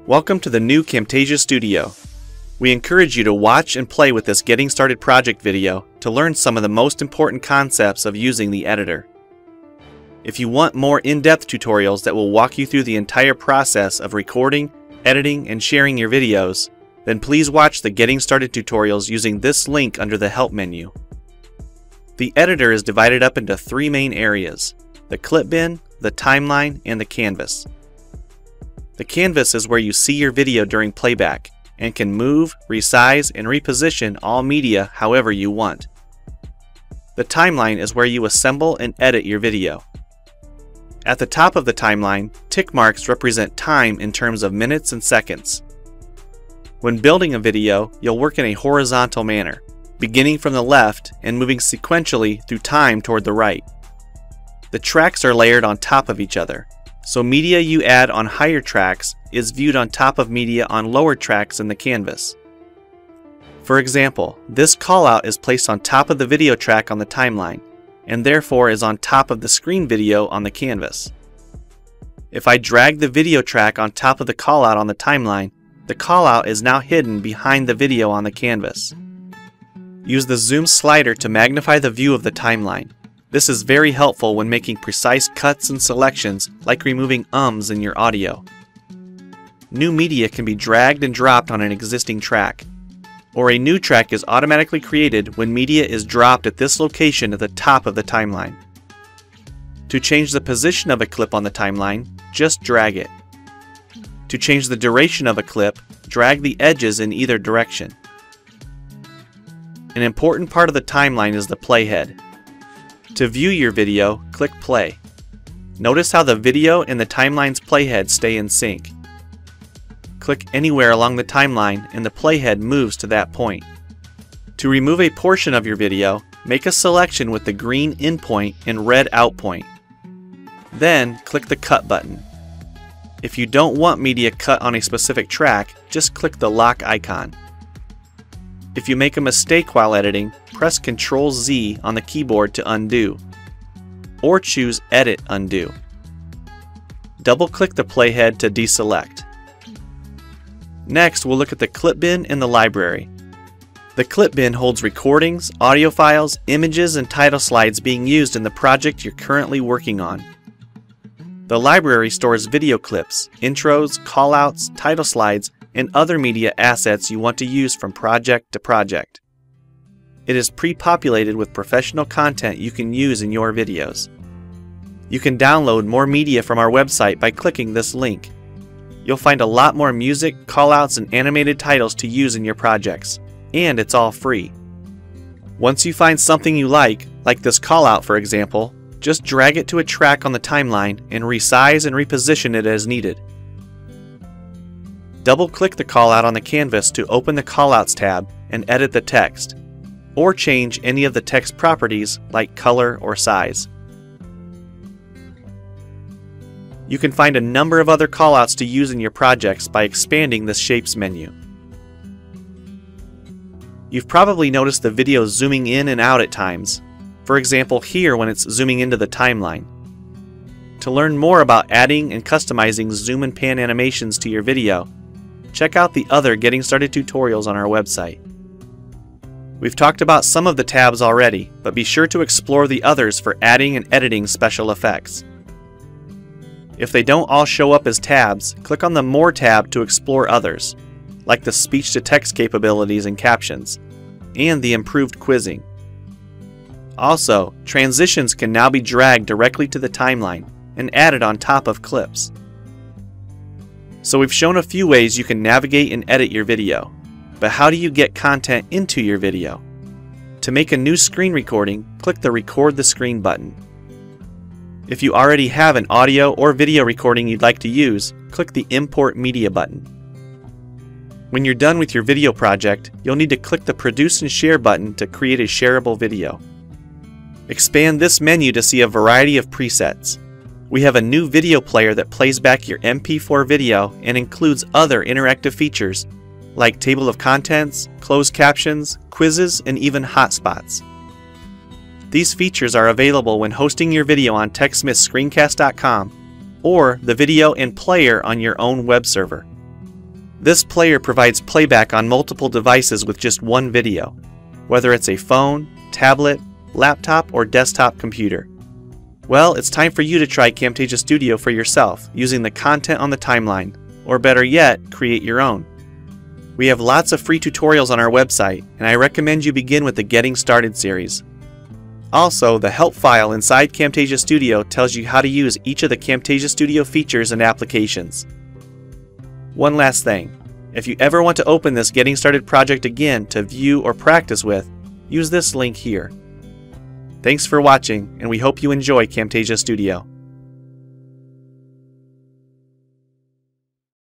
Welcome to the new Camtasia Studio. We encourage you to watch and play with this Getting Started project video to learn some of the most important concepts of using the editor. If you want more in-depth tutorials that will walk you through the entire process of recording, editing, and sharing your videos, then please watch the Getting Started tutorials using this link under the Help menu. The editor is divided up into three main areas: the clip bin, the timeline, and the canvas. The canvas is where you see your video during playback and can move, resize, and reposition all media however you want. The timeline is where you assemble and edit your video. At the top of the timeline, tick marks represent time in terms of minutes and seconds. When building a video, you'll work in a horizontal manner, beginning from the left and moving sequentially through time toward the right. The tracks are layered on top of each other, so media you add on higher tracks is viewed on top of media on lower tracks in the canvas. For example, this callout is placed on top of the video track on the timeline, and therefore is on top of the screen video on the canvas. If I drag the video track on top of the callout on the timeline, the callout is now hidden behind the video on the canvas. Use the zoom slider to magnify the view of the timeline. This is very helpful when making precise cuts and selections, like removing ums in your audio. New media can be dragged and dropped on an existing track, or a new track is automatically created when media is dropped at this location at the top of the timeline. To change the position of a clip on the timeline, just drag it. To change the duration of a clip, drag the edges in either direction. An important part of the timeline is the playhead. To view your video, click play. Notice how the video and the timeline's playhead stay in sync. Click anywhere along the timeline and the playhead moves to that point. To remove a portion of your video, make a selection with the green in point and red out point. Then click the cut button. If you don't want media cut on a specific track, just click the lock icon. If you make a mistake while editing, press Ctrl-Z on the keyboard to undo, or choose Edit Undo. Double-click the playhead to deselect. Next, we'll look at the clip bin and the library. The clip bin holds recordings, audio files, images, and title slides being used in the project you're currently working on. The library stores video clips, intros, callouts, title slides, and other media assets you want to use from project to project. It is pre-populated with professional content you can use in your videos. You can download more media from our website by clicking this link. You'll find a lot more music, callouts, and animated titles to use in your projects, and it's all free. Once you find something you like this callout for example, just drag it to a track on the timeline and resize and reposition it as needed. Double-click the callout on the canvas to open the Callouts tab and edit the text, or change any of the text properties like color or size. You can find a number of other callouts to use in your projects by expanding the Shapes menu. You've probably noticed the video zooming in and out at times, for example here when it's zooming into the timeline. To learn more about adding and customizing zoom and pan animations to your video, check out the other Getting Started tutorials on our website. We've talked about some of the tabs already, but be sure to explore the others for adding and editing special effects. If they don't all show up as tabs, click on the More tab to explore others, like the speech-to-text capabilities and captions, and the improved quizzing. Also, transitions can now be dragged directly to the timeline and added on top of clips. So we've shown a few ways you can navigate and edit your video, but how do you get content into your video? To make a new screen recording, click the Record the Screen button. If you already have an audio or video recording you'd like to use, click the Import Media button. When you're done with your video project, you'll need to click the Produce and Share button to create a shareable video. Expand this menu to see a variety of presets. We have a new video player that plays back your MP4 video and includes other interactive features like table of contents, closed captions, quizzes, and even hotspots. These features are available when hosting your video on TechSmithScreencast.com or the video and player on your own web server. This player provides playback on multiple devices with just one video, whether it's a phone, tablet, laptop, or desktop computer. Well, it's time for you to try Camtasia Studio for yourself using the content on the timeline, or better yet, create your own. We have lots of free tutorials on our website, and I recommend you begin with the Getting Started series. Also, the help file inside Camtasia Studio tells you how to use each of the Camtasia Studio features and applications. One last thing, if you ever want to open this Getting Started project again to view or practice with, use this link here. Thanks for watching, and we hope you enjoy Camtasia Studio.